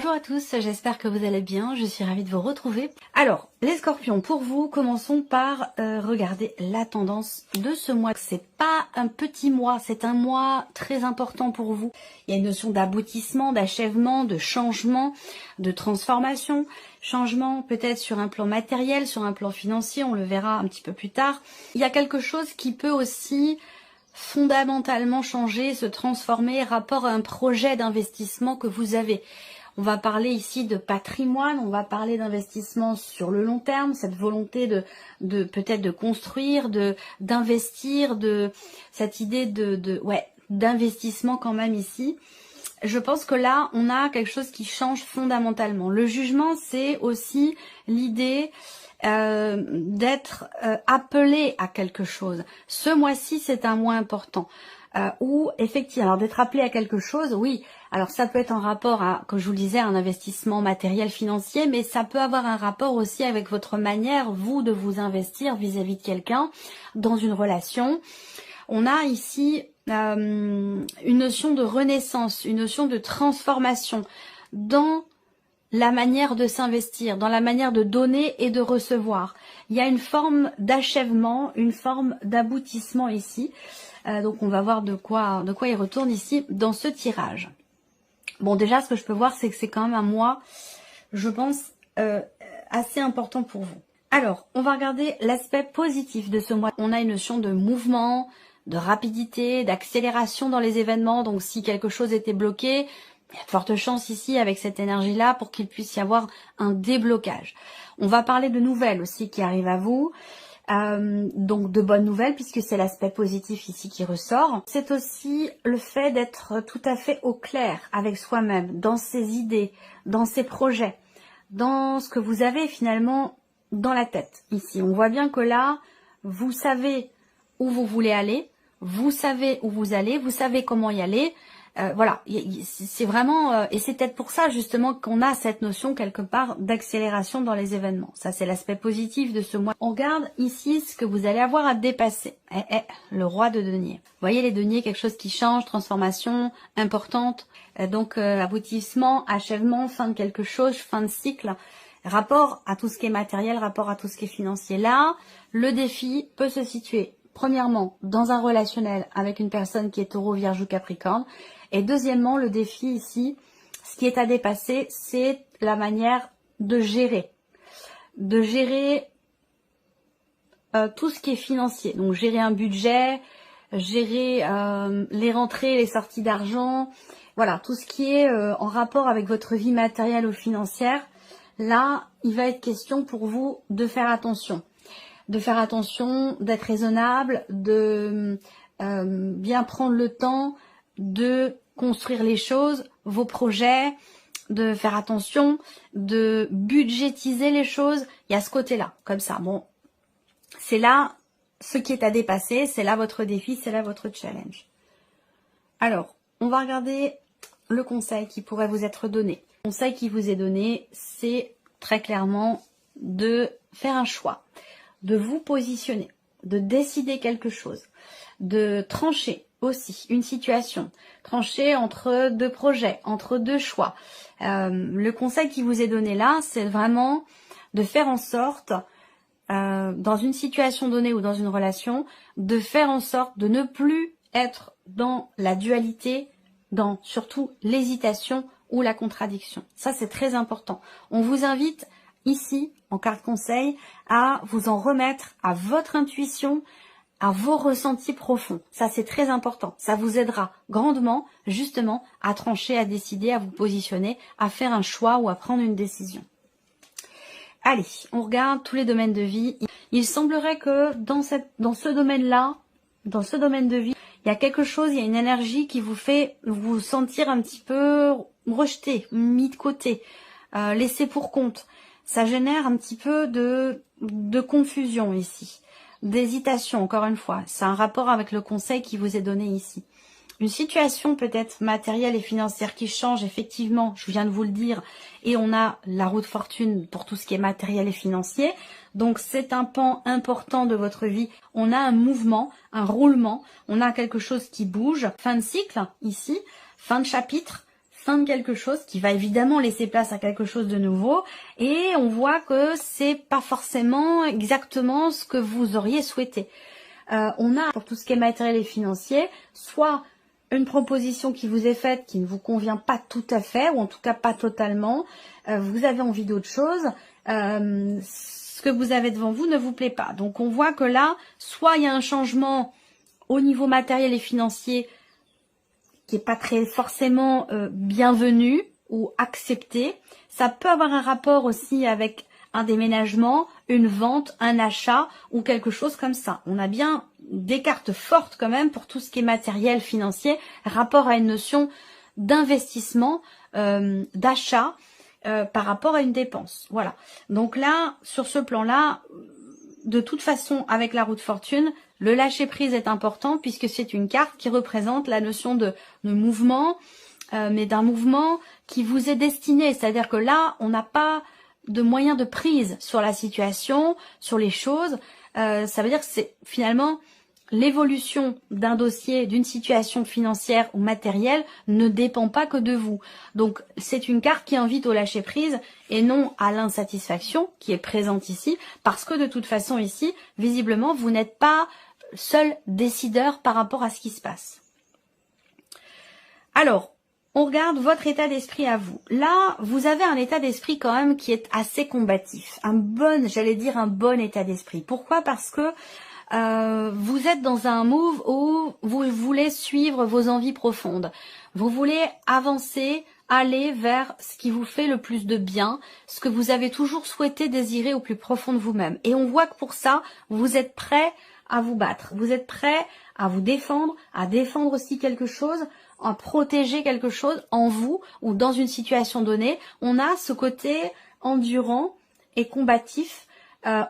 Bonjour à tous, j'espère que vous allez bien, je suis ravie de vous retrouver. Alors, les scorpions, pour vous, commençons par regarder la tendance de ce mois. C'est pas un petit mois, c'est un mois très important pour vous. Il y a une notion d'aboutissement, d'achèvement, de changement, de transformation. Changement peut-être sur un plan matériel, sur un plan financier, on le verra un petit peu plus tard. Il y a quelque chose qui peut aussi fondamentalement changer, se transformer rapport à un projet d'investissement que vous avez. On va parler ici de patrimoine, on va parler d'investissement sur le long terme, cette volonté de peut-être de construire, d'investir, de cette idée d'investissement quand même ici. Je pense que là, on a quelque chose qui change fondamentalement. Le jugement, c'est aussi l'idée d'être appelé à quelque chose. Ce mois-ci, c'est un mois important. Où effectivement, alors d'être appelé à quelque chose, oui, alors ça peut être en rapport à, comme je vous le disais, un investissement matériel financier, mais ça peut avoir un rapport aussi avec votre manière, vous, de vous investir vis-à-vis de quelqu'un dans une relation. On a ici une notion de renaissance, une notion de transformation dans la manière de s'investir, dans la manière de donner et de recevoir. Il y a une forme d'achèvement, une forme d'aboutissement ici. Donc on va voir de quoi il retourne ici dans ce tirage. Bon, déjà ce que je peux voir, c'est que c'est quand même un mois, je pense, assez important pour vous. Alors, on va regarder l'aspect positif de ce mois. On a une notion de mouvement, de rapidité, d'accélération dans les événements. Donc si quelque chose était bloqué, il y a de fortes chances ici avec cette énergie-là pour qu'il puisse y avoir un déblocage. On va parler de nouvelles aussi qui arrivent à vous. Donc de bonnes nouvelles puisque c'est l'aspect positif ici qui ressort. C'est aussi le fait d'être tout à fait au clair avec soi-même, dans ses idées, dans ses projets, dans ce que vous avez finalement dans la tête. Ici, on voit bien que là, vous savez où vous voulez aller, vous savez où vous allez, vous savez comment y aller. Voilà, c'est vraiment, et c'est peut-être pour ça justement qu'on a cette notion quelque part d'accélération dans les événements. Ça, c'est l'aspect positif de ce mois. On regarde ici ce que vous allez avoir à dépasser. Le roi de denier. Vous voyez les deniers, quelque chose qui change, transformation importante. Donc, aboutissement, achèvement, fin de quelque chose, fin de cycle. Rapport à tout ce qui est matériel, rapport à tout ce qui est financier. Là, le défi peut se situer premièrement dans un relationnel avec une personne qui est taureau, vierge ou capricorne. Et deuxièmement, le défi ici, ce qui est à dépasser, c'est la manière de gérer. De gérer tout ce qui est financier. Donc gérer un budget, gérer les rentrées, les sorties d'argent. Voilà, tout ce qui est en rapport avec votre vie matérielle ou financière. Là, il va être question pour vous de faire attention. De faire attention, d'être raisonnable, de bien prendre le temps de construire les choses, vos projets, de faire attention, de budgétiser les choses. Il y a ce côté-là, comme ça. Bon, c'est là ce qui est à dépasser, c'est là votre défi, c'est là votre challenge. Alors, on va regarder le conseil qui pourrait vous être donné. Le conseil qui vous est donné, c'est très clairement de faire un choix, de vous positionner, de décider quelque chose, de trancher aussi une situation, trancher entre deux projets, entre deux choix. Le conseil qui vous est donné là, c'est vraiment de faire en sorte, dans une situation donnée ou dans une relation, de faire en sorte de ne plus être dans la dualité, dans surtout l'hésitation ou la contradiction. Ça, c'est très important. On vous invite ici, en carte conseil, à vous en remettre à votre intuition, à vos ressentis profonds. Ça, c'est très important. Ça vous aidera grandement, justement, à trancher, à décider, à vous positionner, à faire un choix ou à prendre une décision. Allez, on regarde tous les domaines de vie. Il semblerait que dans ce domaine-là, dans ce domaine de vie, il y a quelque chose, il y a une énergie qui vous fait vous sentir un petit peu rejeté, mis de côté, laissé pour compte. Ça génère un petit peu de confusion ici. D'hésitation, encore une fois. C'est un rapport avec le conseil qui vous est donné ici. Une situation peut-être matérielle et financière qui change, effectivement, je viens de vous le dire, et on a la roue de fortune pour tout ce qui est matériel et financier. Donc c'est un pan important de votre vie. On a un mouvement, un roulement, on a quelque chose qui bouge. Fin de cycle, ici, fin de chapitre, fin de quelque chose qui va évidemment laisser place à quelque chose de nouveau, et on voit que c'est pas forcément exactement ce que vous auriez souhaité. On a, pour tout ce qui est matériel et financier, soit une proposition qui vous est faite qui ne vous convient pas tout à fait, ou en tout cas pas totalement, vous avez envie d'autre chose, ce que vous avez devant vous ne vous plaît pas. Donc on voit que là, soit il y a un changement au niveau matériel et financier qui est pas très forcément bienvenu ou accepté. Ça peut avoir un rapport aussi avec un déménagement, une vente, un achat ou quelque chose comme ça. On a bien des cartes fortes quand même pour tout ce qui est matériel, financier, rapport à une notion d'investissement, d'achat par rapport à une dépense. Voilà. Donc là, sur ce plan-là, de toute façon, avec la roue de fortune, le lâcher prise est important puisque c'est une carte qui représente la notion de mouvement, mais d'un mouvement qui vous est destiné. C'est-à-dire que là, on n'a pas de moyen de prise sur la situation, sur les choses. Ça veut dire que c'est finalement l'évolution d'un dossier, d'une situation financière ou matérielle ne dépend pas que de vous. Donc c'est une carte qui invite au lâcher prise et non à l'insatisfaction qui est présente ici, parce que de toute façon ici, visiblement, vous n'êtes pas seul décideur par rapport à ce qui se passe. Alors, on regarde votre état d'esprit à vous. Là, vous avez un état d'esprit quand même qui est assez combatif. J'allais dire un bon état d'esprit. Pourquoi? Parce que vous êtes dans un move où vous voulez suivre vos envies profondes. Vous voulez avancer, aller vers ce qui vous fait le plus de bien, ce que vous avez toujours souhaité désirer au plus profond de vous-même. Et on voit que pour ça, vous êtes prêt à vous battre. Vous êtes prêt à vous défendre, à défendre aussi quelque chose, à protéger quelque chose en vous ou dans une situation donnée. On a ce côté endurant et combatif.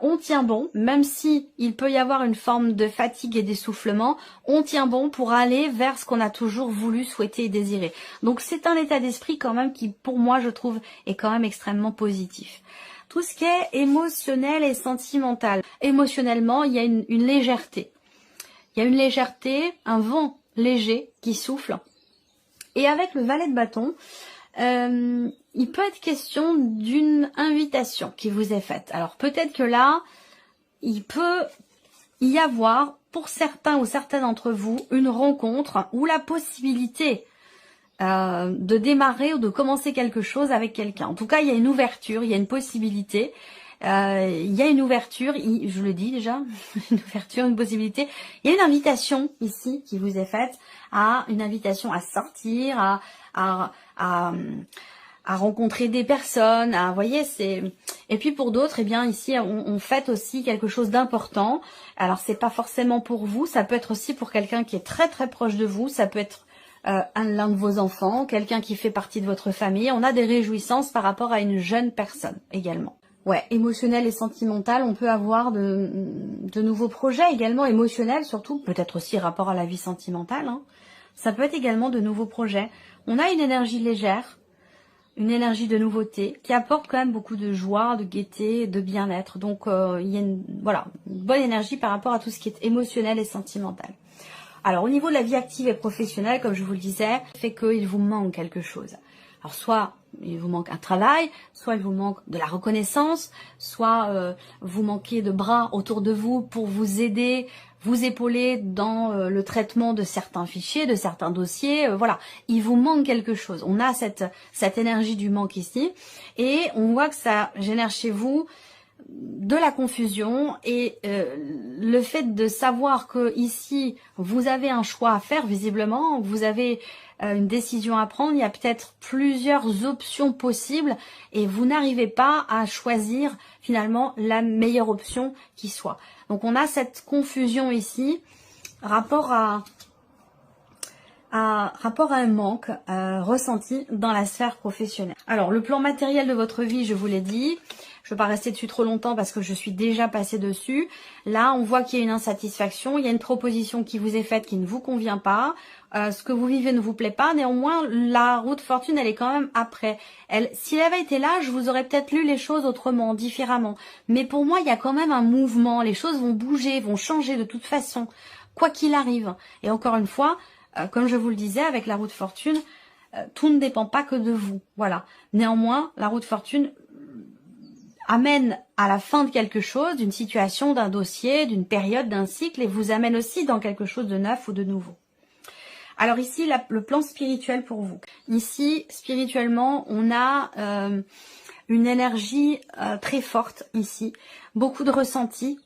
On tient bon, même si il peut y avoir une forme de fatigue et d'essoufflement, on tient bon pour aller vers ce qu'on a toujours voulu, souhaiter et désirer. Donc c'est un état d'esprit quand même qui, pour moi, je trouve, est quand même extrêmement positif. Tout ce qui est émotionnel et sentimental. Émotionnellement, il y a une légèreté. Il y a une légèreté, un vent léger qui souffle. Et avec le valet de bâton, il peut être question d'une invitation qui vous est faite. Alors peut-être que là, il peut y avoir, pour certains ou certaines d'entre vous, une rencontre ou la possibilité de démarrer ou de commencer quelque chose avec quelqu'un. En tout cas, il y a une ouverture, il y a une possibilité. Il y a une ouverture, je le dis déjà, une ouverture, une possibilité. Il y a une invitation ici qui vous est faite, une invitation à sortir, à rencontrer des personnes, vous voyez, et puis pour d'autres, eh bien ici on fête aussi quelque chose d'important. Alors c'est pas forcément pour vous, ça peut être aussi pour quelqu'un qui est très très proche de vous, ça peut être l'un de vos enfants, quelqu'un qui fait partie de votre famille. On a des réjouissances par rapport à une jeune personne également. Ouais, émotionnel et sentimental, on peut avoir de nouveaux projets également, émotionnels surtout, peut-être aussi rapport à la vie sentimentale, hein. Ça peut être également de nouveaux projets. On a une énergie légère, une énergie de nouveauté qui apporte quand même beaucoup de joie, de gaieté, de bien-être. Donc il y a une bonne énergie par rapport à tout ce qui est émotionnel et sentimental. Alors au niveau de la vie active et professionnelle, comme je vous le disais, fait qu'il vous manque quelque chose. Alors soit il vous manque un travail, soit il vous manque de la reconnaissance, soit vous manquez de bras autour de vous pour vous aider, vous épauler dans le traitement de certains fichiers, de certains dossiers. Voilà, il vous manque quelque chose. On a cette énergie du manque ici et on voit que ça génère chez vous de la confusion et le fait de savoir que ici vous avez un choix à faire, visiblement vous avez une décision à prendre, il y a peut-être plusieurs options possibles et vous n'arrivez pas à choisir finalement la meilleure option qui soit. Donc on a cette confusion ici, rapport à un manque ressenti dans la sphère professionnelle. Alors le plan matériel de votre vie, je vous l'ai dit, je ne vais pas rester dessus trop longtemps parce que je suis déjà passée dessus. Là, on voit qu'il y a une insatisfaction, il y a une proposition qui vous est faite qui ne vous convient pas. Ce que vous vivez ne vous plaît pas. Néanmoins, la roue de fortune, elle est quand même après. Si elle avait été là, je vous aurais peut-être lu les choses autrement, différemment. Mais pour moi, il y a quand même un mouvement. Les choses vont bouger, vont changer de toute façon, quoi qu'il arrive. Et encore une fois, comme je vous le disais, avec la roue de fortune, tout ne dépend pas que de vous. Voilà. Néanmoins, la roue de fortune amène à la fin de quelque chose, d'une situation, d'un dossier, d'une période, d'un cycle, et vous amène aussi dans quelque chose de neuf ou de nouveau. Alors ici, le plan spirituel pour vous. Ici, spirituellement, on a une énergie très forte ici, beaucoup de ressentis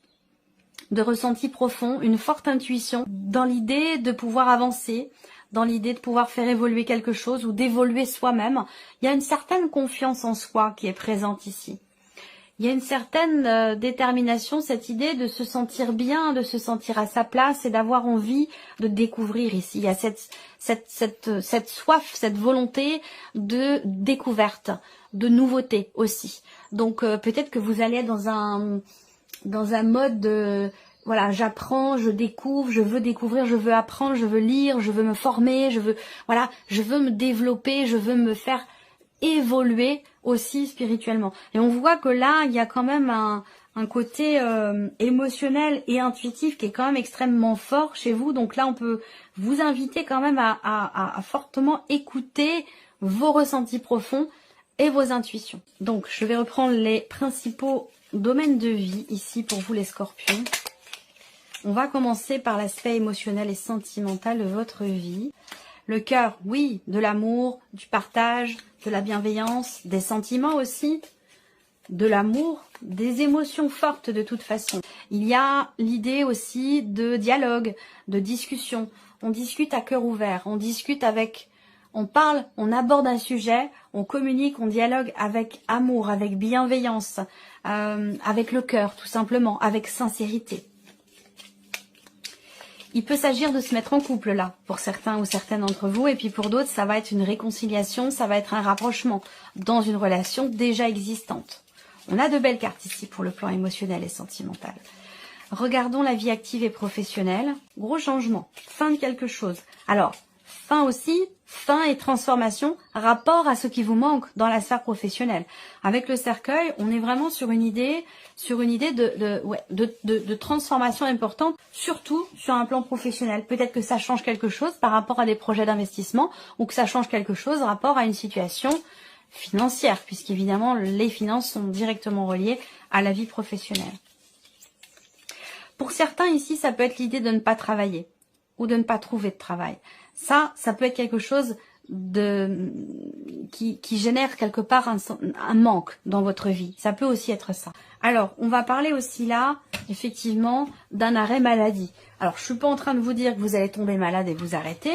profonds, une forte intuition dans l'idée de pouvoir avancer, dans l'idée de pouvoir faire évoluer quelque chose ou d'évoluer soi-même. Il y a une certaine confiance en soi qui est présente ici. Il y a une certaine détermination, cette idée de se sentir bien, de se sentir à sa place et d'avoir envie de découvrir ici. Il y a cette soif, cette volonté de découverte, de nouveauté aussi. Donc peut-être que vous allez être dans un mode de... Voilà, j'apprends, je découvre, je veux découvrir, je veux apprendre, je veux lire, je veux me former, je veux me développer, je veux me faire évoluer aussi spirituellement. Et on voit que là, il y a quand même un côté émotionnel et intuitif qui est quand même extrêmement fort chez vous. Donc là, on peut vous inviter quand même à fortement écouter vos ressentis profonds et vos intuitions. Donc, je vais reprendre les principaux domaines de vie ici pour vous les scorpions. On va commencer par l'aspect émotionnel et sentimental de votre vie. Le cœur, oui, de l'amour, du partage, de la bienveillance, des sentiments aussi, de l'amour, des émotions fortes de toute façon. Il y a l'idée aussi de dialogue, de discussion. On discute à cœur ouvert, on discute on parle, on aborde un sujet, on communique, on dialogue avec amour, avec bienveillance, avec le cœur tout simplement, avec sincérité. Il peut s'agir de se mettre en couple là, pour certains ou certaines d'entre vous, et puis pour d'autres, ça va être une réconciliation, ça va être un rapprochement dans une relation déjà existante. On a de belles cartes ici pour le plan émotionnel et sentimental. Regardons la vie active et professionnelle. Gros changement, fin de quelque chose. Alors, fin aussi, fin et transformation, rapport à ce qui vous manque dans la sphère professionnelle. Avec le cercueil, on est vraiment sur une idée de transformation importante, surtout sur un plan professionnel. Peut-être que ça change quelque chose par rapport à des projets d'investissement ou que ça change quelque chose par rapport à une situation financière, puisqu'évidemment, les finances sont directement reliées à la vie professionnelle. Pour certains ici, ça peut être l'idée de ne pas travailler ou de ne pas trouver de travail. Ça peut être quelque chose qui génère quelque part un manque dans votre vie. Ça peut aussi être ça. Alors, on va parler aussi là, effectivement, d'un arrêt maladie. Alors, je suis pas en train de vous dire que vous allez tomber malade et vous arrêter,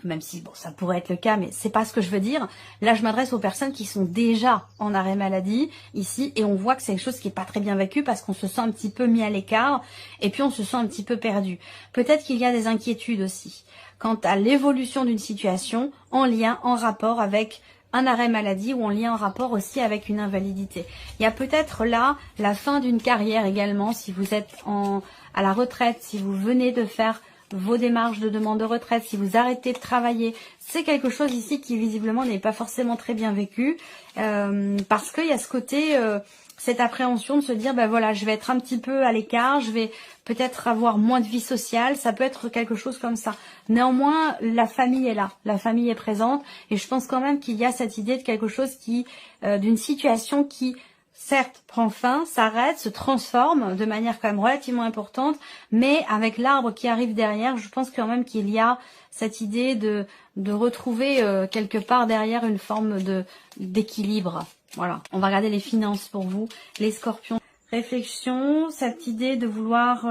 même si, bon, ça pourrait être le cas, mais c'est pas ce que je veux dire. Là, je m'adresse aux personnes qui sont déjà en arrêt maladie, ici, et on voit que c'est quelque chose qui est pas très bien vécu parce qu'on se sent un petit peu mis à l'écart, et puis on se sent un petit peu perdu. Peut-être qu'il y a des inquiétudes aussi quant à l'évolution d'une situation en lien, en rapport avec un arrêt maladie ou en lien, en rapport aussi avec une invalidité. Il y a peut-être là la fin d'une carrière également, si vous êtes à la retraite, si vous venez de faire vos démarches de demande de retraite, si vous arrêtez de travailler, c'est quelque chose ici qui visiblement n'est pas forcément très bien vécu, parce qu'il y a ce côté, cette appréhension de se dire, ben voilà, je vais être un petit peu à l'écart, je vais peut-être avoir moins de vie sociale, ça peut être quelque chose comme ça. Néanmoins, la famille est là, la famille est présente, et je pense quand même qu'il y a cette idée de quelque chose d'une situation qui, certes, prend fin, s'arrête, se transforme de manière quand même relativement importante, mais avec l'arbre qui arrive derrière, je pense quand même qu'il y a cette idée de retrouver quelque part derrière une forme d'équilibre. Voilà, on va regarder les finances pour vous, les scorpions. Réflexion, cette idée de vouloir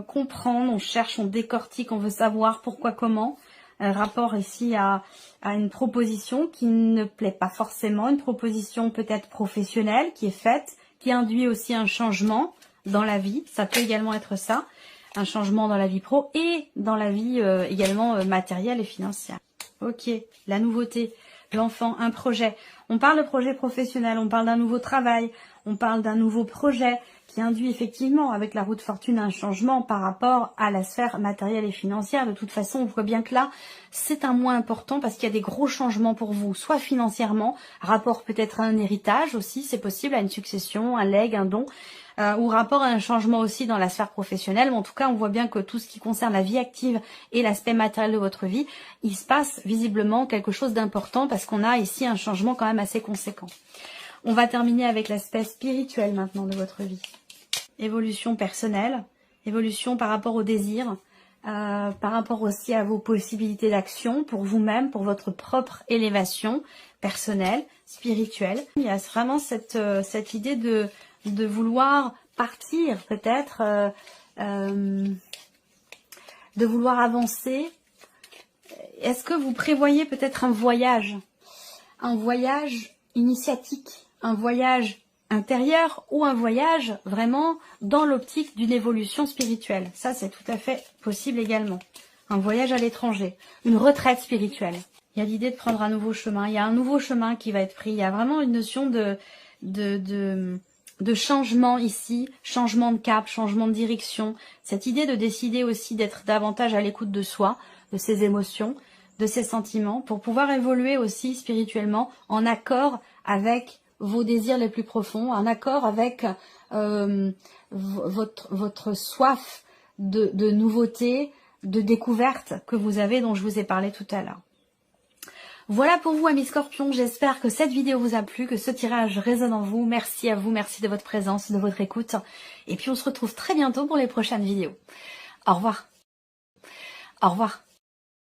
comprendre, on cherche, on décortique, on veut savoir pourquoi, comment. Rapport ici à une proposition qui ne plaît pas forcément, une proposition peut-être professionnelle qui est faite, qui induit aussi un changement dans la vie, ça peut également être ça, un changement dans la vie pro et dans la vie également matérielle et financière. Ok, la nouveauté, l'enfant, un projet. On parle de projet professionnel, on parle d'un nouveau travail, on parle d'un nouveau projet qui induit effectivement avec la roue de fortune un changement par rapport à la sphère matérielle et financière. De toute façon, on voit bien que là, c'est un mois important parce qu'il y a des gros changements pour vous, soit financièrement, rapport peut-être à un héritage aussi, c'est possible, à une succession, un legs, un don. ou rapport à un changement aussi dans la sphère professionnelle. Mais en tout cas, on voit bien que tout ce qui concerne la vie active et l'aspect matériel de votre vie, il se passe visiblement quelque chose d'important parce qu'on a ici un changement quand même assez conséquent. On va terminer avec l'aspect spirituel maintenant de votre vie. Évolution personnelle, évolution par rapport au désir, par rapport aussi à vos possibilités d'action pour vous-même, pour votre propre élévation personnelle, spirituelle. Il y a vraiment cette idée de vouloir partir peut-être, de vouloir avancer. Est-ce que vous prévoyez peut-être un voyage initiatique, un voyage intérieur ou un voyage vraiment dans l'optique d'une évolution spirituelle? Ça, c'est tout à fait possible également. Un voyage à l'étranger, une retraite spirituelle. Il y a l'idée de prendre un nouveau chemin. Il y a un nouveau chemin qui va être pris. Il y a vraiment une notion de changement ici, changement de cap, changement de direction. Cette idée de décider aussi d'être davantage à l'écoute de soi, de ses émotions, de ses sentiments, pour pouvoir évoluer aussi spirituellement en accord avec vos désirs les plus profonds, en accord avec votre soif de nouveauté, de découverte que vous avez, dont je vous ai parlé tout à l'heure. Voilà pour vous, amis Scorpions. J'espère que cette vidéo vous a plu, que ce tirage résonne en vous. Merci à vous, merci de votre présence, de votre écoute. Et puis on se retrouve très bientôt pour les prochaines vidéos. Au revoir. Au revoir.